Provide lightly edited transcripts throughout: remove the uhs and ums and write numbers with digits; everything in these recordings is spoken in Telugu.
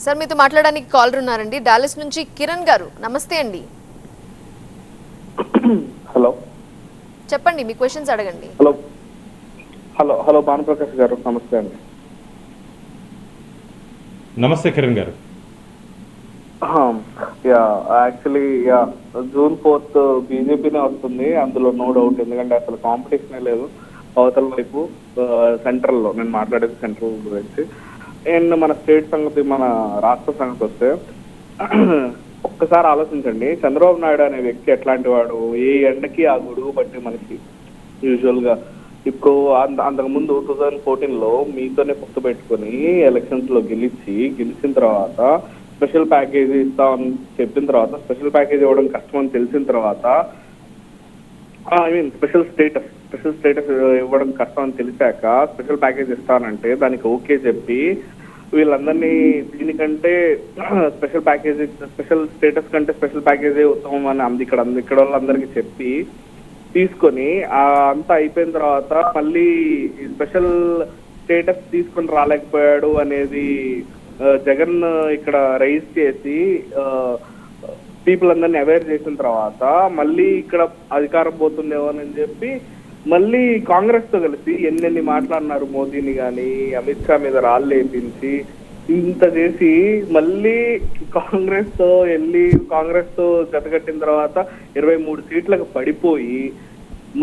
సార్ మీతో మాట్లాడడానికి కాలర్ ఉన్నారండి డాలస్ నుంచి కిరణ్ గారు. నమస్తే అండి. హలో చెప్పండి, మీ క్వశ్చన్స్ అడగండి. హలో హలో హలో భానుప్రకాష్ గారు నమస్తే అండి. నమస్తే కిరణ్ గారు. యాక్చువల్లీ జూన్ 4th బీజేపీనే వస్తుంది, అందులో నో డౌట్. ఎందుకంటే అసలు కాంపిటీషనే లేదు అవతల వైపు. సెంట్రల్లో నేను మాట్లాడేది సెంట్రల్ గురించి. అండ్ మన స్టేట్ సంగతి, మన రాష్ట్ర సంగతి వస్తే ఒక్కసారి ఆలోచించండి, చంద్రబాబు నాయుడు అనే వ్యక్తి ఎట్లాంటి వాడు, ఏ ఎండకి ఆ గొడుగు బట్టి మనకి యూజువల్ గా. ఇప్పుడు అంతకుముందు 2014లో మీతోనే పొత్తు పెట్టుకుని ఎలక్షన్స్ లో గెలిచిన తర్వాత స్పెషల్ ప్యాకేజీ ఇస్తామని చెప్పిన తర్వాత, స్పెషల్ ప్యాకేజీ ఇవ్వడం కష్టం అని తెలిసిన తర్వాత, స్పెషల్ స్టేటస్ ఇవ్వడం కష్టం అని తెలిసాక స్పెషల్ ప్యాకేజ్ ఇస్తానంటే దానికి ఓకే చెప్పి వీళ్ళందరినీ దీనికంటే స్పెషల్ స్టేటస్ కంటే స్పెషల్ ప్యాకేజీ ఉత్తమం అని ఇక్కడ వాళ్ళందరికీ చెప్పి తీసుకొని అంతా అయిపోయిన తర్వాత మళ్ళీ స్పెషల్ స్టేటస్ తీసుకొని రాలేకపోయాడు అనేది జగన్ ఇక్కడ రైజ్ చేసి పీపుల్ అందరినీ అవేర్ చేసిన తర్వాత మళ్ళీ ఇక్కడ అధికారం పోతుందేమో అని చెప్పి మళ్ళీ కాంగ్రెస్ తో కలిసి ఎన్నెన్ని మాట్లాడినారు. మోదీని కానీ అమిత్ షా మీద రాళ్ళు వేపించి ఇంత చేసి మళ్ళీ కాంగ్రెస్ తో జతకట్టిన తర్వాత 23 సీట్లకు పడిపోయి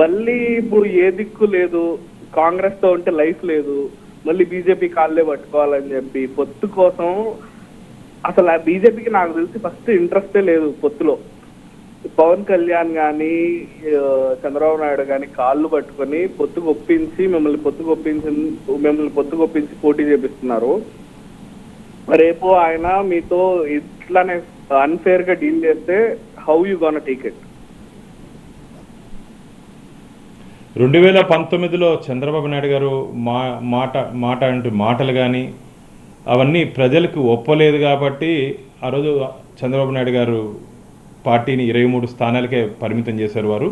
మళ్ళీ ఇప్పుడు ఏ దిక్కు లేదు, కాంగ్రెస్ తో ఉంటే లైఫ్ లేదు, మళ్ళీ బీజేపీ కాళ్ళే పట్టుకోవాలని చెప్పి పొత్తు కోసం. అసలు ఆ బీజేపీకి నాకు తెలిసి ఫస్ట్ ఇంట్రెస్టే లేదు పొత్తులో. పవన్ కళ్యాణ్ కానీ చంద్రబాబు నాయుడు కానీ కాళ్ళు పట్టుకొని మిమ్మల్ని పొత్తుకొప్పించి పోటీ చేపిస్తున్నారు. రేపు ఆయన మీతో ఇట్లానే అన్ఫేర్ గా డీల్ చేస్తే how you gonna take it? 2019లో చంద్రబాబు నాయుడు గారు మాటలు కానీ అవన్నీ ప్రజలకు ఒప్పలేదు కాబట్టి ఆ రోజు చంద్రబాబు నాయుడు గారు పార్టీని 23 స్థానాలకే పరిమితం చేశారు వారు.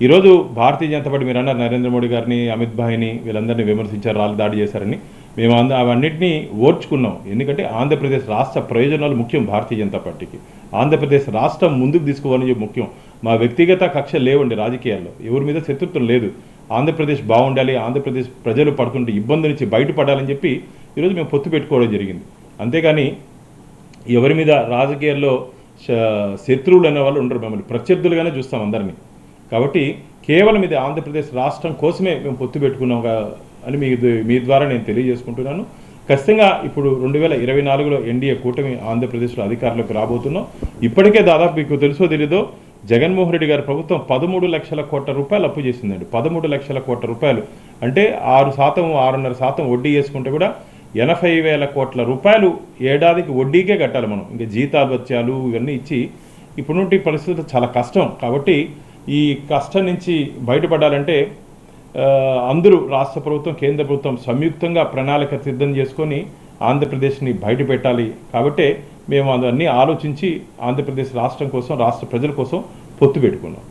ఈరోజు భారతీయ జనతా పార్టీ, మీరు అన్నారు నరేంద్ర మోడీ గారిని, అమిత్ భాయ్ని, వీళ్ళందరినీ విమర్శించారు, రాళ్ళు దాడి చేశారని. మేము అవన్నింటినీ ఓర్చుకున్నాం. ఎందుకంటే ఆంధ్రప్రదేశ్ రాష్ట్ర ప్రయోజనాలు ముఖ్యం భారతీయ జనతా పార్టీకి. ఆంధ్రప్రదేశ్ రాష్ట్రం ముందుకు తీసుకోవాలని ముఖ్యం. మా వ్యక్తిగత కక్ష లేవండి రాజకీయాల్లో, ఎవరి మీద శత్రుత్వం లేదు. ఆంధ్రప్రదేశ్ బాగుండాలి, ఆంధ్రప్రదేశ్ ప్రజలు పడుతుంటే ఇబ్బంది నుంచి బయటపడాలని చెప్పి ఈరోజు మేము పొత్తు పెట్టుకోవడం జరిగింది. అంతేగాని ఎవరి మీద రాజకీయాల్లో శత్రువులు అనే వాళ్ళు ఉండరు, మమ్మల్ని ప్రత్యర్థులుగానే చూస్తాం అందరినీ. కాబట్టి కేవలం ఇది ఆంధ్రప్రదేశ్ రాష్ట్రం కోసమే మేము పొత్తు పెట్టుకున్నాం అని మీ ద్వారా నేను తెలియజేసుకుంటున్నాను. ఖచ్చితంగా ఇప్పుడు 2024లో ఎన్డీఏ కూటమి ఆంధ్రప్రదేశ్లో అధికారంలోకి రాబోతున్నాం. ఇప్పటికే దాదాపు మీకు తెలుసో తెలీదో జగన్మోహన్ రెడ్డి గారి ప్రభుత్వం 13 లక్షల కోట్ల రూపాయలు అప్పు చేసిందండి. 13 లక్షల కోట్ల రూపాయలు అంటే 6.5% వడ్డీ వేసుకుంటే కూడా 80,000 కోట్ల రూపాయలు ఏడాదికి వడ్డీకే కట్టాలి మనం. ఇంకా జీతాభత్యాలు ఇవన్నీ ఇచ్చి ఇప్పుడున్న పరిస్థితులు చాలా కష్టం. కాబట్టి ఈ కష్టం నుంచి బయటపడాలంటే అందరూ రాష్ట్ర ప్రభుత్వం, కేంద్ర ప్రభుత్వం సంయుక్తంగా ప్రణాళిక సిద్ధం చేసుకొని ఆంధ్రప్రదేశ్ని బయట పెట్టాలి. కాబట్టే మేము అవన్నీ ఆలోచించి ఆంధ్రప్రదేశ్ రాష్ట్రం కోసం, రాష్ట్ర ప్రజల కోసం పొత్తు పెట్టుకున్నాం.